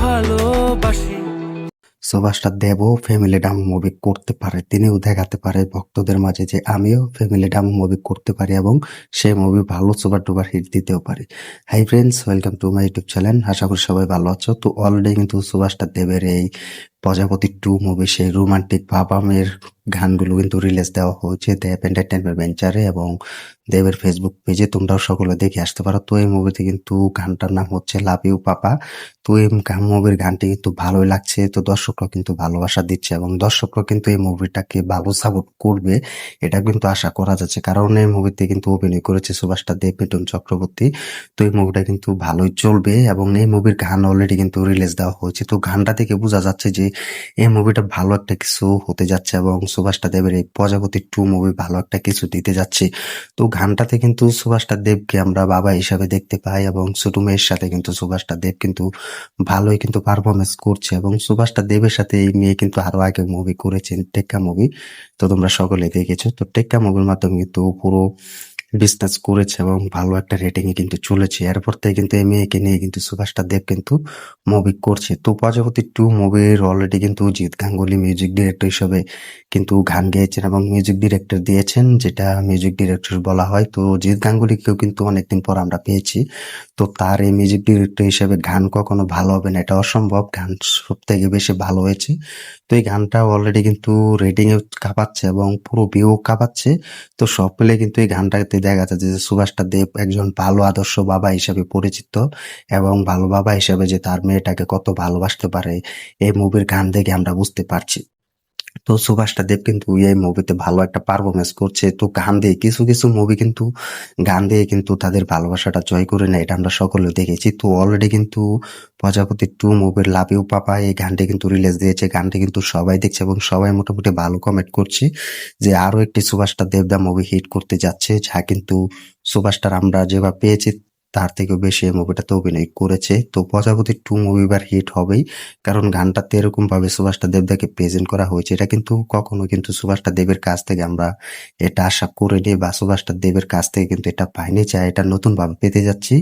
ভালোবাসি। Subhash দেবও family drama movie করতে পারে, তিনিও দেখাতে পারে ভক্তদের মাঝে যে আমিও ফ্যামিলি ড্রামা মুভি করতে পারি এবং সেই মুভি ভালো সুপার ডুপার হিট দিতেও পারি। Hi friends, welcome to my YouTube channel. আশা করি সবাই ভালো আছো। তো অলরেডি কিন্তু সুভাষ দেবের এই প্রজাপতি 2 মুভি সেই রোমান্টিক বাবা মেয়ের গানগুলো কিন্তু রিলিজ দেওয়া হয়েছে দেব এন্টারটেনমেন্ট ভেঞ্চারে এবং দেবের ফেসবুক পেজে, তোমরাও সকলে দেখে আসতে পারো। তো এই মুভিতে কিন্তু গানটার নাম হচ্ছে লাভ ইউ পাপা। তো এই মুভির গানটি কিন্তু ভালোই লাগছে, তো দর্শকরা কিন্তু ভালোবাসা দিচ্ছে এবং দর্শকরা কিন্তু এই মুভিটাকে ভালো সাপোর্ট করবে এটা কিন্তু আশা করা যাচ্ছে, কারণ এই মুভিতে কিন্তু অভিনয় করেছে সুভাষ দেব, মিঠুন চক্রবর্তী। তো এই মুভিটা কিন্তু ভালোই চলবে এবং এই মুভির গান অলরেডি কিন্তু রিলিজ দেওয়া হয়েছে। তো গানটা থেকে বোঝা যাচ্ছে যে এই মুভিটা ভালো একটা কিছু হতে যাচ্ছে এবং সুভাষ দেবের এই প্রজাপতি 2 মুভি ভালো একটা কিছু দিতে যাচ্ছে। তো গানটাতে কিন্তু সুভাষ দেবকে আমরা বাবা হিসাবে দেখতে পাই এবং ছোট মেয়ের সাথে কিন্তু সুভাষ দেব কিন্তু ভালোই কিন্তু পারফরমেন্স করছে এবং সুভাষ দেবের সাথে এই মেয়ে কিন্তু আরো আগে মুভি করেছেন, টেক্কা মুভি। তো তোমরা সকলে দেখেছো। তো টেক্কা মুভির মাধ্যমে কিন্তু পুরো বিজনেস করেছে এবং ভালো একটা রেটিং এ কিন্তু চলেছে। এরপর থেকে কিন্তু এই মেয়েকে নিয়ে কিন্তু সুভাষ দেব কিন্তু মুভি করছে। তো প্রজাপতি 2 মুভির অলরেডি কিন্তু জিৎ গাঙ্গুলি মিউজিক ডিরেক্টর হিসেবে কিন্তু গান গেয়েছেন এবং মিউজিক ডিরেক্টর দিয়েছেন, যেটা মিউজিক ডিরেক্টর বলা হয়। তো জিৎ গাঙ্গুলিকেও কিন্তু অনেকদিন পর আমরা পেয়েছি। তো তার এই মিউজিক ডিরেক্টর হিসেবে গান কখনো ভালো হবে না এটা অসম্ভব, গান সব থেকে বেশি ভালো হয়েছে। তো এই গানটা অলরেডি কিন্তু রেটিং এ কাঁপাচ্ছে এবং পুরো ভিউ কাঁপাচ্ছে। তো সব মিলে কিন্তু এই গানটাতে দেখা যাচ্ছে যে সুভাষ দেব একজন ভালো আদর্শ বাবা হিসেবে পরিচিত এবং ভালো বাবা হিসেবে যে তার মেয়েটাকে কত ভালোবাসতে পারে এই মুভির গান দেখে আমরা বুঝতে পারছি। তো সুভাষ দেব কিন্তু এই মুভিতে ভালো একটা পারফরমেন্স করছে। তো গান দিয়ে কিছু কিছু মুভি কিন্তু গান দিয়ে কিন্তু তাদের ভালোবাসাটা জয় করে নেয়, এটা আমরা সকলে দেখেছি। তো অলরেডি কিন্তু প্রজাপতি 2 মুভির লাভ ইউ পাপা এই গানটি কিন্তু রিলিজ দিয়েছে। গানটি কিন্তু সবাই দেখছে এবং সবাই মোটামুটি ভালো কমেন্ট করছে যে আরো একটি সুভাষ দেবদা মুভি হিট করতে যাচ্ছে, যা কিন্তু সুভাষটার আমরা যেভাবে পেয়েছি তার থেকেও বেশি এই মুভিটাতে অভিনয় করেছে। তো প্রজাপতি 2 মুভি এবার হিট হবেই, কারণ গানটাতে এরকম ভাবে সুভাষ দেবদাকে প্রেজেন্ট করা হয়েছে, এটা কিন্তু কখনো কিন্তু সুভাষ দেবের কাছ থেকে আমরা এটা আশা করিনি বা সুভাষ দেবের কাছ থেকে কিন্তু এটা পাইনি, চাই এটা নতুন ভাবে পেতে যাচ্ছি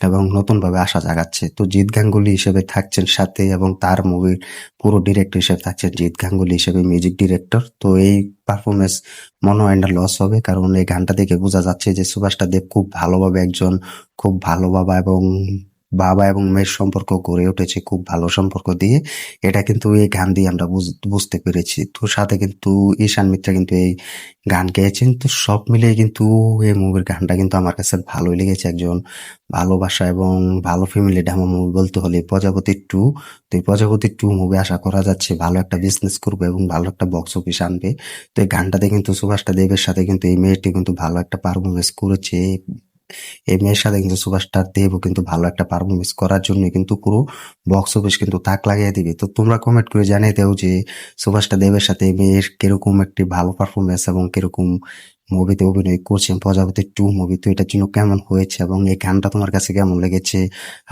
এবং নতুন ভাবে আশা জাগাচ্ছে। তো জিৎ গাঙ্গুলি হিসেবে থাকছেন সাথে এবং তার মুভির পুরো ডিরেক্টর হিসেবে থাকছেন জিৎ গাঙ্গুলি হিসেবে মিউজিক ডিরেক্টর। তো এই পারফরমেন্স মনে হয় না লস হবে, কারণ এই গানটা দেখে বোঝা যাচ্ছে যে সুভাষ দেব খুব ভালোভাবে একজন খুব ভালো বাবা এবং মেয়ের সম্পর্ক গড়ে উঠেছে খুব ভালো সম্পর্ক দিয়ে, এটা কিন্তু এই গান দিয়ে আমরা বুঝতে পেরেছি। তো সাথে কিন্তু ঈশান মিত্রা কিন্তু এই গান গেয়েছেন। তো সব মিলিয়ে কিন্তু এই মুভির গানটা কিন্তু আমার কাছে ভালোই লেগেছে। একজন ভালোবাসা এবং ভালো ফ্যামিলি ড্রামা মুভি বলতে হলে প্রজাপতি 2। তো এই প্রজাপতি 2 মুভি আশা করা যাচ্ছে ভালো একটা বিজনেস করবে এবং ভালো একটা বক্স অফিস আনবে। তো এই গানটাতে কিন্তু সুভাষ দেবের সাথে কিন্তু এই মেয়েটি কিন্তু ভালো একটা পারফরমেন্স করেছে। এই মেয়ের সাথে কিন্তু সুভাষ দেবও কিন্তু ভালো একটা পারফরমেন্স করার জন্য কিন্তু পুরো বক্স অফিস কিন্তু তাক লাগিয়ে দিবে। তো তোমরা কমেন্ট করে জানিয়ে দাও যে সুভাষ দেবের সাথে এই মেয়ের কিরকম একটি ভালো পারফরমেন্স এবং কিরকম মুভিতে অভিনয় করছেন প্রজাপতি 2 মুভি, তো এটার জন্য কেমন হয়েছে এবং এই গানটা তোমার কাছে কেমন লেগেছে।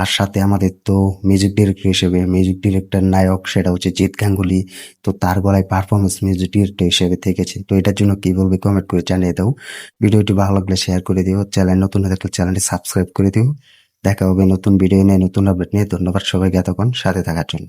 আর সাথে আমাদের তো মিউজিক ডিরেক্টর হিসেবে মিউজিক ডিরেক্টর নায়ক সেটা হচ্ছে জিৎ গাঙ্গুলি। তো তার গলায় পারফরমেন্স মিউজিক ডিরেক্টর হিসেবে থেকেছে। তো এটার জন্য কি বলবে কমেন্ট করে জানিয়ে দাও। ভিডিওটি ভালো লাগলে শেয়ার করে দিও, চ্যানেল নতুন হয়ে থাকলে চ্যানেলটি সাবস্ক্রাইব করে দিও। দেখা হবে নতুন ভিডিও নিয়ে, নতুন আপডেট নিয়ে। ধন্যবাদ সবাইকে এতক্ষণ সাথে থাকার জন্য।